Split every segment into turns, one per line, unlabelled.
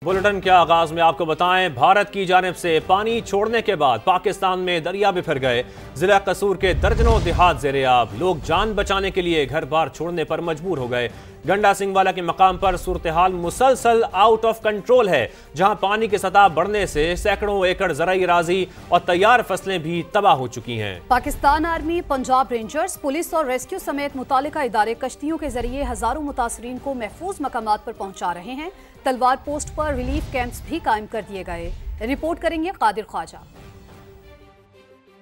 Bulletin के आगाज में आपको बताएं, भारत की जानिब से पानी छोड़ने के बाद पाकिस्तान में दरिया में फिर गए। जिला कसूर के दर्जनों देहात ज़ेरे-आब। लोग जान बचाने के लिए घर बार छोड़ने पर मजबूर हो गए। गंडा सिंह वाला के मकाम पर सूरत हाल मुसलसल आउट ऑफ कंट्रोल है, जहां पानी की सतह बढ़ने से सैकड़ों एकड़ ज़राई अराज़ी और तैयार फसलें भी तबाह हो चुकी हैं।
Pakistan army, Punjab rangers, police और रेस्क्यू समेत मुतालिका इदारे कश्तियों के जरिए हजारों मुतासरीन को महफूज मकामात पर पहुंचा रहे हैं। तलवार पोस्ट पर रिलीफ कैंप्स भी कायम कर दिए गए। रिपोर्ट करेंगे कादिर ख्वाजा।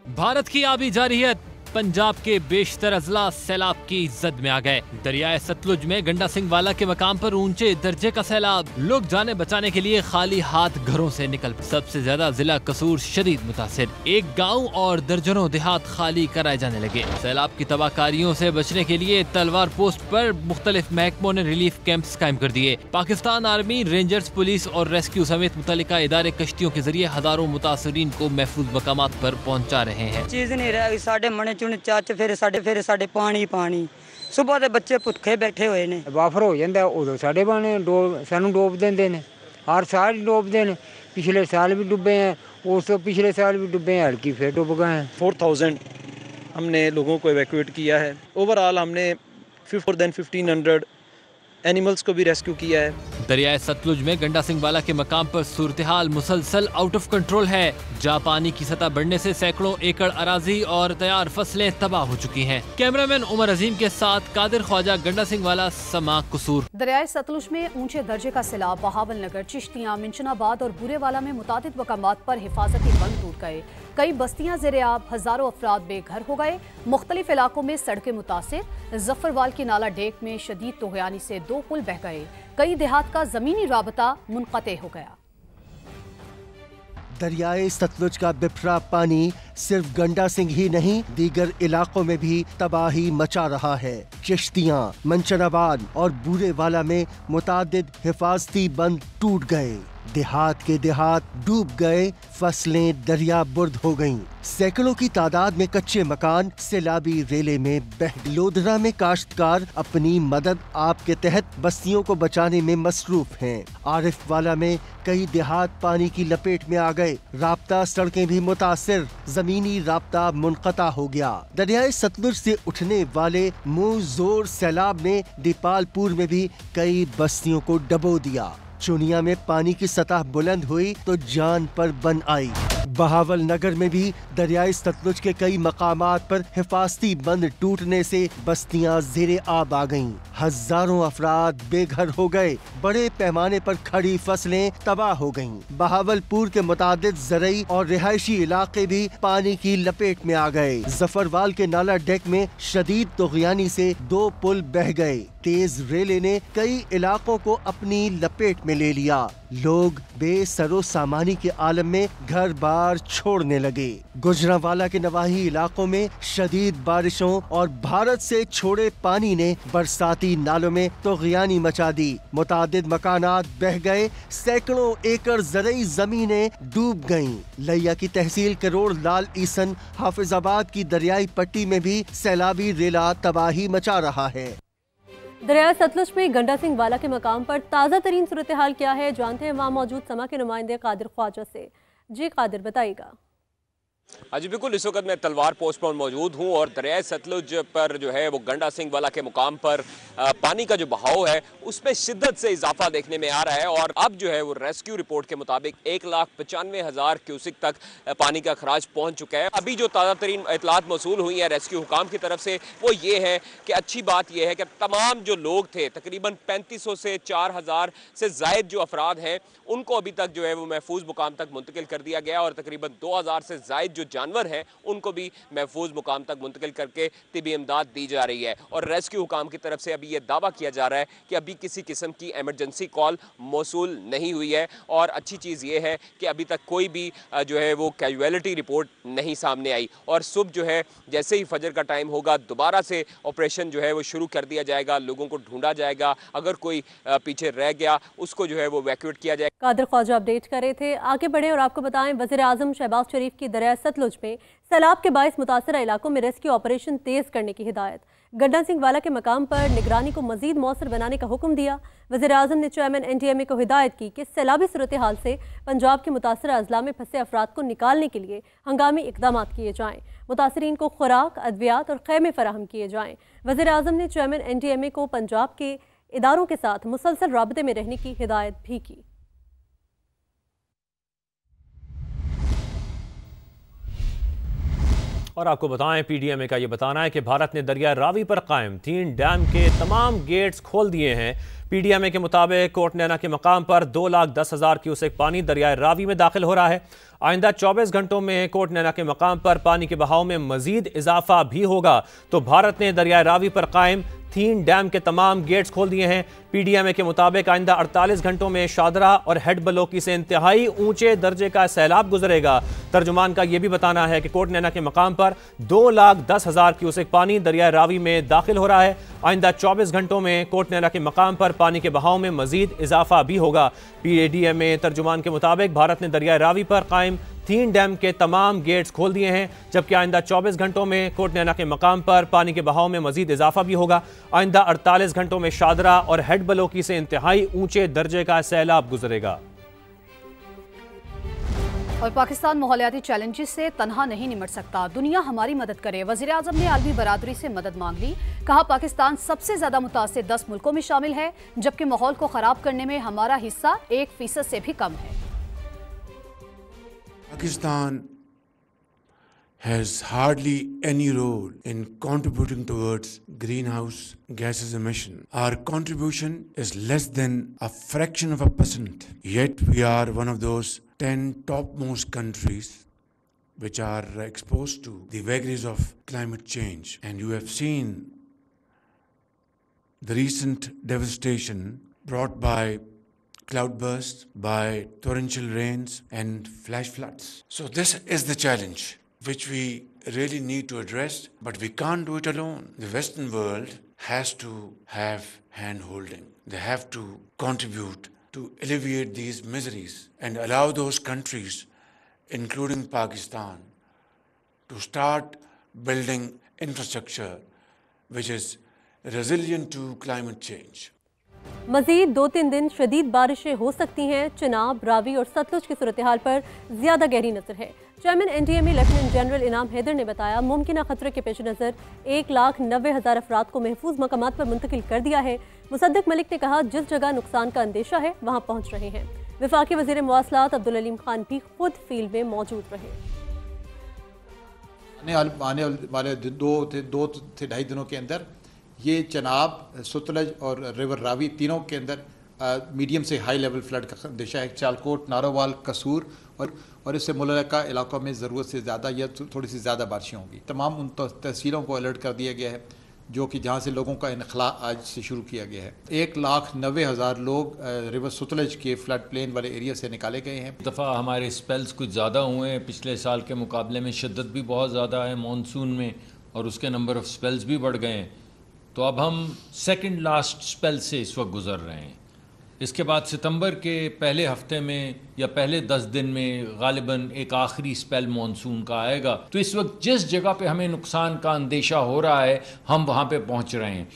भारत की आबी जारहियत पंजाब के बेशतर अजला सैलाब की जद में आ गए। दरियाए सतलुज में गंडा सिंह वाला के मकाम पर ऊंचे दर्जे का सैलाब। लोग जाने बचाने के लिए खाली हाथ घरों से निकल। सबसे ज्यादा जिला कसूर शदीद मुतासिर। एक गांव और दर्जनों देहात खाली कराए जाने लगे। सैलाब की तबाहकारियों से बचने के लिए तलवार पोस्ट पर मुख्तलिफ महकमों ने रिलीफ कैंप्स कायम कर दिए। पाकिस्तान आर्मी, रेंजर्स, पुलिस और रेस्क्यू समेत मुतल्लिका इदारे कश्तियों के जरिए हजारों मुतासरीन को महफूज मकामात पर पहुँचा रहे हैं।
चीज नहीं रह साढ़े मने चाच फिर साढ़े पानी सुबह के बच्चे भुखे बैठे हुए ने।
वाफर हो जाता उदो साढ़े पाने सानू डोब देंगे ने, हर साल डोबते हैं। पिछले साल भी डुबे हैं, उस तो पिछले साल भी डुबे हैं, हल्की फिर डुब गए हैं।
4000 हमने लोगों को इवैक्यूएट किया है। ओवरऑल हमने 1500 एनिमल्स को भी रेस्क्यू किया है।
दरियाए सतलुज में गंडा सिंह वाला के मकाम पर सूरत हाल मुसलसल आउट ऑफ कंट्रोल है, जहाँ पानी की सतह बढ़ने से सैकड़ों एकड़ अराजी और तैयार फसलें तबाह हो चुकी हैं। कैमरामैन उमर अजीम के साथ कादिर ख्वाजा, गंडा सिंह वाला, समा कसूर।
दरियाए सतलुज में ऊंचे दर्जे का सैलाब बहावल नगर, चिश्तियाँ, मिंशनाबाद और बुरेवाला में मुतादिद मकामात पर हिफाजती बंद टूट गए। कई बस्तियां ज़ेरे-आब, हजारों अफराद बेघर हो गए। मुख्तलिफ इलाकों में सड़कें मुतासिर। जफरवाल की नाला डेक में शदीद तोगयानी से 2 पुल बह गए। कई देहात का जमीनी राबता मुनक़ते हो गया।
दरियाए सतलुज का बिफरा पानी सिर्फ गंडा सिंह ही नहीं, दीगर इलाकों में भी तबाही मचा रहा है। चिश्तियाँ, मंशनाबाद और बूरेवाला में मुतादिद हिफाजती बंद टूट गए। देहात के देहात डूब गए, फसलें दरिया बुर्द हो गईं। सैकड़ों की तादाद में कच्चे मकान सैलाबी रेले में बह। लोधरा में काश्तकार अपनी मदद आप के तहत बस्तियों को बचाने में मसरूफ हैं। आरिफ वाला में कई देहात पानी की लपेट में आ गए। राब्ता सड़कें भी मुतासिर, जमीनी राब्ता मुनक़ता हो गया। दरियाए सतलुज से उठने वाले मुंह जोर सैलाब ने दीपालपुर में भी कई बस्तियों को डबो दिया। चुनिया में पानी की सतह बुलंद हुई तो जान पर बन आई। बहावल नगर में भी दरियाए सतलुज के कई मकामात पर हिफाजती बंद टूटने से बस्तियां ज़ेरे-आब आ गईं। हजारों अफराद बेघर हो गए। बड़े पैमाने पर खड़ी फसलें तबाह हो गईं। बहावलपुर के मुतादिद ज़रई और रिहायशी इलाके भी पानी की लपेट में आ गए। जफरवाल के नाला डेक में शदीद तोगयानी से 2 पुल बह गए। तेज रेले ने कई इलाकों को अपनी लपेट में ले लिया। लोग बेसरो सामानी के आलम में घर बार छोड़ने लगे। गुजरांवाला के नवाही इलाकों में शदीद बारिशों और भारत से छोड़े पानी ने बरसाती नालों में तोगयानी मचा दी। मुतादिद मकानात बह गए। सैकड़ों एकड़ ज़रई ज़मीनें डूब गईं। लिया की तहसील करोड़ लाल ईसन, हाफिजाबाद की दरियाई पट्टी में भी सैलाबी रेला तबाही मचा रहा है।
दरिया सतलुज में गंडा सिंह वाला के मकाम पर ताज़ा तरीन सूरत हाल क्या है, जानते हैं वहाँ मौजूद समा के नुमाइंदे कादिर ख्वाजा से। जी कादिर, बताइएगा।
जी बिल्कुल, इस वक्त मैं तलवार पोस्ट पर मौजूद हूँ और दरिया सतलुज पर जो है वो गंडा सिंह वाला के मुकाम पर पानी का जो बहाव है उसमें शिद्दत से इजाफा देखने में आ रहा है। और अब जो है वो रेस्क्यू रिपोर्ट के मुताबिक 1,95,000 क्यूसिक तक पानी का खराज पहुँच चुका है। अभी जो ताज़ा तरीन इतलात मौसूल हुई है रेस्क्यू हुकाम की तरफ से वो ये है कि अच्छी बात यह है कि तमाम जो लोग थे, तकरीबन 3500 से 4000 से जायद जो अफराद हैं, उनको अभी तक जो है वो महफूज मुकाम तक मुंतकिल कर दिया गया और तकरीबन 2000 से जायद जो जानवर हैं उनको भी महफूज मुकाम तक मुंतकिल करके तिबी इमदाद दी जा रही है। और रेस्क्यू हुकाम की तरफ से अभी ये दावा किया जा रहा है कि अभी किसी किस्म की एमरजेंसी कॉल मौसूल नहीं हुई है। और अच्छी चीज़ ये है कि अभी तक कोई भी जो है वो कैजुअलिटी रिपोर्ट नहीं सामने आई। और सुबह जो है जैसे ही फजर का टाइम होगा दोबारा से ऑपरेशन जो है वो शुरू कर दिया जाएगा, लोगों को ढूंढा जाएगा, अगर कोई पीछे रह गया उसको जो है वो वैक्यूएट किया जाएगा।
कादिर ख्वाजा अपडेट कर रहे थे। आगे बढ़े और आपको बताएं, वज़ीर आज़म शहबाज शरीफ की दरिया सतलुज में सैलाब के बायस मुतासरा इलाकों में रेस्क्यू ऑपरेशन तेज करने की हिदायत। गंडा सिंह वाला के मकाम पर निगरानी को मजीद मौसर बनाने का हुक्म दिया। वज़ीर-ए-आज़म ने चेयरमैन NTMA को हिदायत की कि सैलाबी सूरत हाल से पंजाब के मुतासरा अजला में फंसे अफराद को निकालने के लिए हंगामी इकदाम किए जाएँ। मुतासरीन को खुराक, अद्वियात और खैमे फराहम किए जाएँ। वज़ीर-ए-आज़म ने चेयरमैन NTMA को पंजाब के इदारों के साथ मुसलसल राबते में रहने की हिदायत भी की।
और आपको बताएं, PDMA का ये बताना है कि भारत ने दरिया रावी पर कायम 3 डैम के तमाम गेट्स खोल दिए हैं। PDMA के मुताबिक कोट नैना के मकाम पर 2,10,000 क्यूसेक पानी दरियाए रावी में दाखिल हो रहा है। आइंदा 24 घंटों में कोट नैना के मकाम पर पानी के बहाव में मजीद इजाफा भी होगा। तो भारत ने दरियाए रावी पर कायम 3 डैम के तमाम गेट्स खोल दिए हैं। PDMA के मुताबिक आइंदा 48 घंटों में शादरा और हेड बलोकी से इंतहाई ऊंचे दर्जे का सैलाब गुजरेगा। तर्जुमान का यह भी बताना है कि कोट नैना के मकाम पर 2,10,000 क्यूसेक पानी दरिया रावी में दाखिल हो रहा है। आइंदा 24 घंटों में कोट नैना के मकाम पर पानी के बहाव में मजीद इजाफा भी होगा। PDMA तर्जुमान के मुताबिक भारत ने दरिया रावी पर कायम 3 डैम के तमाम गेट्स खोल दिए हैं, जबकि आइंदा 24 घंटों में कोट नैना के मकाम पर पानी के बहाव में मजीद इजाफा भी होगा। आइंदा 48 घंटों में शादरा और हेड बलोकी से इंतहाई ऊंचे दर्जे का सैलाब गुजरेगा।
और पाकिस्तान माहौलियाती चैलेंजेस से तन्हा नहीं निमट सकता, दुनिया हमारी मदद करे। वज़ीर-ए-आज़म ने आलमी बरादरी से मदद मांग ली। कहा, पाकिस्तान सबसे ज्यादा मुतासिर 10 मुल्कों में शामिल है, जबकि माहौल को खराब करने में हमारा हिस्सा 1% से भी कम है।
Pakistan has hardly any role in contributing towards greenhouse gases emission. Our contribution is less than a fraction of a %. Yet we are one of those 10 topmost countries which are exposed to the vagaries of climate change. And you have seen the recent devastation brought by cloudbursts, by torrential rains and flash floods. So this is the challenge which we really need to address, but we can't do it alone. The Western world has to have hand-holding. They have to contribute to alleviate these miseries and allow those countries, including Pakistan, to start building infrastructure which is resilient to climate change.
मजीद 2-3 दिन शदीद बारिशें हो सकती हैं। चिनाब, रावी और सतलुज की सूरत हाल पर ज्यादा गहरी नजर है। चेयरमैन NTMA लेफ्टिनेंट जनरल इनाम हैदर ने बताया, मुमकिन खतरे के पेश नज़र 1,90,000 अफराद को महफूज मकामात पर मुंतकिल कर दिया है। मुसद्दिक मलिक ने कहा, जिस जगह नुकसान का अंदेशा है वहाँ पहुँच रहे हैं। वफाकी वज़ीर मवासलात अब्दुल अलीम खान भी खुद फील्ड में मौजूद रहे।
आने वाले 2 से ढाई दिनों के अंदर ये चनाब, सतलज और रिवर रावी तीनों के अंदर मीडियम से हाई लेवल फ्लड का अंदेशा है। सियालकोट, नारोवाल, कसूर और इससे मुल्का इलाकों में ज़रूरत से ज़्यादा या थोड़ी सी ज़्यादा बारिशें होंगी। तमाम उन तहसीलों को अलर्ट कर दिया गया है जो कि जहाँ से लोगों का इनखला आज से शुरू किया गया है। 1,90,000 लोग रिवर सतलज के फ्लड प्लेन वाले एरिया से निकाले गए हैं।
दफ़ा हमारे स्पेल्स कुछ ज़्यादा हुए हैं, पिछले साल के मुकाबले में शिद्दत भी बहुत ज़्यादा है मानसून में, और उसके नंबर ऑफ़ स्पेल्स भी बढ़ गए हैं। तो अब हम सेकंड लास्ट स्पेल से इस वक्त गुजर रहे हैं। इसके बाद सितंबर के पहले हफ्ते में या पहले 10 दिन में गालिबन एक आखिरी स्पेल मानसून का आएगा। तो इस वक्त जिस जगह पे हमें नुकसान का अंदेशा हो रहा है हम वहाँ पे पहुँच रहे हैं।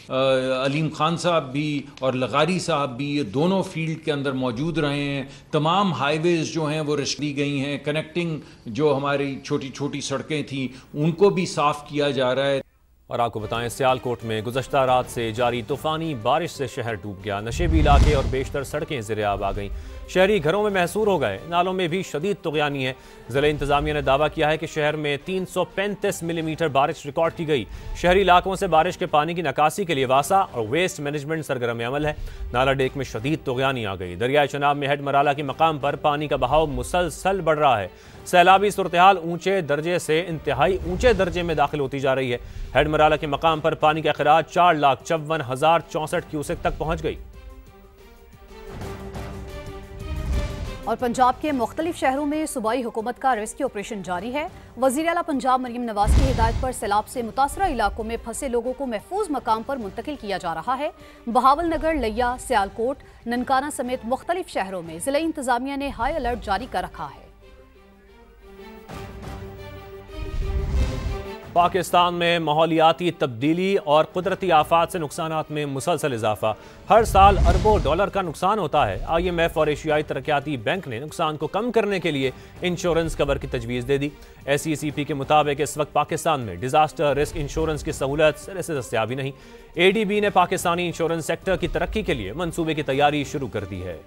अलीम खान साहब भी और लगारी साहब भी ये दोनों फील्ड के अंदर मौजूद रहे हैं। तमाम हाईवेज़ जो हैं वो रेस्ट दी गई हैं। कनेक्टिंग जो हमारी छोटी छोटी सड़कें थी उनको भी साफ़ किया जा रहा है।
और आपको बताएं, सियालकोट में गुज़श्ता रात से जारी तूफ़ानी बारिश से शहर डूब गया। नशेबी इलाके और बेशतर सड़कें ज़िर-ए-आब आ गईं। शहरी घरों में महसूर हो गए। नालों में भी शदीद तुग़यानी है। ज़िला इंतज़ामिया ने दावा किया है कि शहर में 335 मिलीमीटर बारिश रिकॉर्ड की गई। शहरी इलाकों से बारिश के पानी की निकासी के लिए वासा और वेस्ट मैनेजमेंट सरगर्म अमल है। नाला डेक में शदीद तुग़यानी आ गई। दरियाए चनाब में हेड मराला के मकाम पर पानी का बहाव मुसलसल बढ़ रहा है। सैलाबी सूरत-ए-हाल ऊंचे दर्जे से इंतहाई ऊंचे दर्जे में दाखिल होती जा रही है। हेड मराला के मकाम पर पानी का खराज 4,54,064 क्यूसेक तक पहुंच गई।
और पंजाब के मुख्तलिफ शहरों में सूबाई हुकूमत का रेस्क्यू ऑपरेशन जारी है। वज़ीर आला पंजाब मरियम नवाज की हिदायत पर सैलाब से मुतासरा इलाकों में फंसे लोगों को महफूज मकाम पर मुंतकिल किया जा रहा है। बहावल नगर, लिया, सियालकोट, ननकाना समेत मुख्तलिफ शहरों में ज़िला इंतज़ामिया ने हाई अलर्ट जारी कर रखा है।
पाकिस्तान में माहौलियाती तब्दीली और कुदरती आफात से नुकसानात में मुसलसल इजाफा। हर साल अरबों डॉलर का नुकसान होता है। IMF और एशियाई तरक्याती बैंक ने नुकसान को कम करने के लिए इंश्योरेंस कवर की तजवीज़ दे दी। SECP के मुताबिक इस वक्त पाकिस्तान में डिजास्टर रिस्क इंश्योरेंस की सहूलत सिरे से दस्तयाब नहीं। ADB ने पाकिस्तानी इंश्योरेंस सेक्टर की तरक्की के लिए मंसूबे की तैयारी शुरू कर दी है।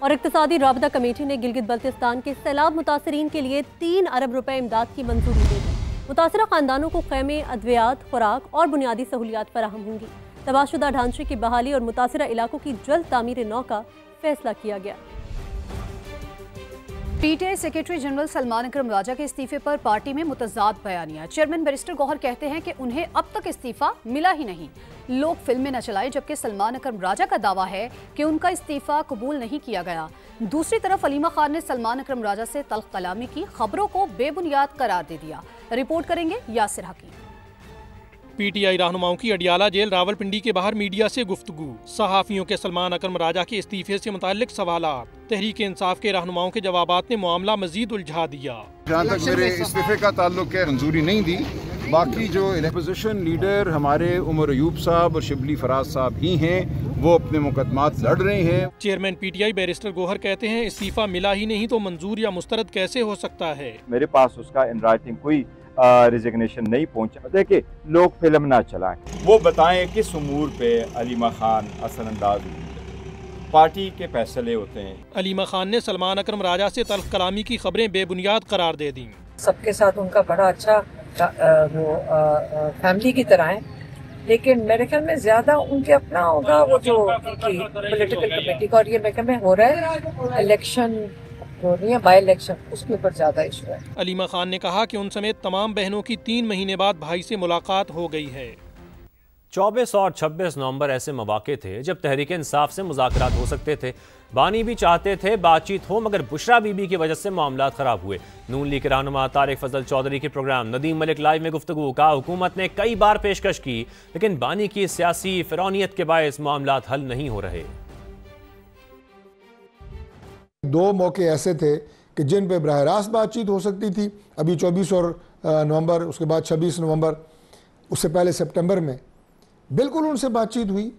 और इक्तिसादी राबता कमेटी ने गिलगित बल्तिस्तान के सैलाब मुतासरीन के लिए 3 अरब रुपए इमदाद की मंजूरी दे दी। मुतासरा खानदानों को खैमे, अद्वियात, खुराक और बुनियादी सहूलियात फराहम होंगी। तबाहशुदा ढांचे की बहाली और मुतासरा इलाकों की जल्द तामीर नौ का फैसला किया गया।
PTI सेक्रेटरी जनरल सलमान अकरम राजा के इस्तीफे पर पार्टी में मुतजाद बयानिया। चेयरमैन बैरिस्टर गौहर कहते हैं कि उन्हें अब तक इस्तीफा मिला ही नहीं। लोग फिल्में न चलाए, जबकि सलमान अकरम राजा का दावा है कि उनका इस्तीफा कबूल नहीं किया गया। दूसरी तरफ अलीमा खान ने सलमान अकरम राजा से तल्ख कलामी की खबरों को बेबुनियाद करार दे दिया। रिपोर्ट करेंगे यासिर हकीम।
PTI रहनुमाओं की अडियाला जेल रावलपिंडी के बाहर मीडिया से गुफ्तगू। सहाफियों के सलमान अकरम राजा के इस्तीफे से मुताल्लिक सवालात। तहरीक इंसाफ के रहनुमाओं के जवाबात ने मामला मजीद उलझा दिया।
जहाँ तक मेरे इस्तीफे का ताल्लुक है, मंजूरी नहीं दी। बाकी जो अपोजिशन लीडर हमारे उमर अयूब साहब और शिबली फराज साहब ही हैं, वो अपने मुकदमात लड़ रहे हैं।
चेयरमैन PTI बैरिस्टर गौहर कहते हैं इस्तीफा मिला ही नहीं तो मंजूर या मुस्तरद कैसे हो सकता है।
मेरे पास उसका इन राइटिंग कोई रिजिग्नेशन नहीं पहुंचा। देखिए, लोग फिल्म ना चलाएं, वो बताएं किस उमूर पे अलीमा खान असरअंदाज हुई। पार्टी के फैसले होते हैं।
अलीमा खान ने सलमान अकरम राजा से तल्ख कलामी की खबरें बेबुनियाद करार दे दी।
सबके साथ उनका बड़ा अच्छा फैमिली की तरह है, लेकिन मेरे ख्याल में ज्यादा उनके अपना होगा वो जो पॉलिटिकल कमेटी का, और ये मेरे ख्याल में हो रहा है इलेक्शन हो रही है, बाई इलेक्शन, उसके ऊपर ज्यादा इशू है।
अलीमा खान ने कहा कि उन समेत तमाम बहनों की 3 महीने बाद भाई से मुलाकात हो गई है।
24 और 26 नवंबर ऐसे मौके थे जब तहरीक इंसाफ से मुज़ाकरात हो सकते थे। बानी भी चाहते थे बातचीत हो, मगर बुशरा बीबी की वजह से मामलात खराब हुए। नून लीग के रहनुमा तारिक फजल चौधरी के प्रोग्राम नदीम मलिक लाइव में गुफ्तगू का हुकूमत ने कई बार पेशकश की, लेकिन बानी की सियासी फिरौनियत के बायस मामलात हल नहीं हो रहे।
2 मौके ऐसे थे कि जिन पे बराह रास्त बातचीत हो सकती थी। अभी 24 और नवंबर, उसके बाद 26 नवंबर, उससे पहले सितंबर में बिल्कुल उनसे बातचीत हुई।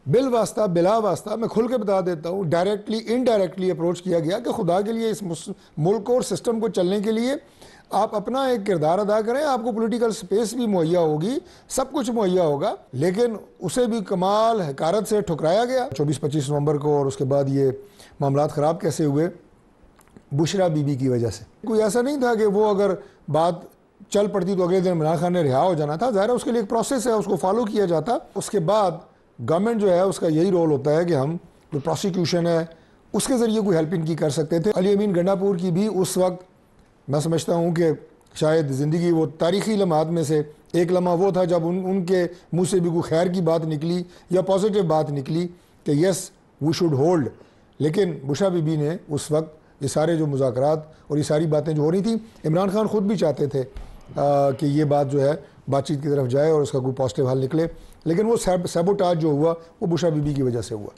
बिल वास्ता बिला वास्ता मैं खुल के बता देता हूँ, डायरेक्टली इनडायरेक्टली अप्रोच किया गया कि खुदा के लिए इस मुल्क और सिस्टम को चलने के लिए आप अपना एक किरदार अदा करें, आपको पॉलिटिकल स्पेस भी मुहैया होगी, सब कुछ मुहैया होगा, लेकिन उसे भी कमाल हकारत से ठुकराया गया 24-25 नवंबर को। और उसके बाद ये मामलात ख़राब कैसे हुए? बुशरा बीबी की वजह से। कोई ऐसा नहीं था कि वो अगर बात चल पड़ती तो अगले दिन इमरान खान ने रिहा हो जाना था। ज़ाहिर है उसके लिए एक प्रोसेस है, उसको फॉलो किया जाता। उसके बाद गवर्नमेंट जो है उसका यही रोल होता है कि हम जो प्रोसिक्यूशन है उसके ज़रिए कोई हेल्प इनकी कर सकते थे। अली अमीन गंडापुर की भी उस वक्त मैं समझता हूँ कि शायद ज़िंदगी वो तारीख़ी लम्हात में से एक लम्हा वो था जब उनके मुँह से भी कोई खैर की बात निकली या पॉजिटिव बात निकली कि येस वी शुड होल्ड। लेकिन बुशरा बीबी ने उस वक्त ये सारे जो मुज़ाकरात और ये सारी बातें जो हो रही थी, इमरान खान ख़ुद भी चाहते थे कि ये बात जो है बातचीत की तरफ जाए और उसका कोई पॉजिटिव हल निकले, लेकिन वो सैबोटाज जो हुआ वो बुशरा बीबी की वजह से हुआ।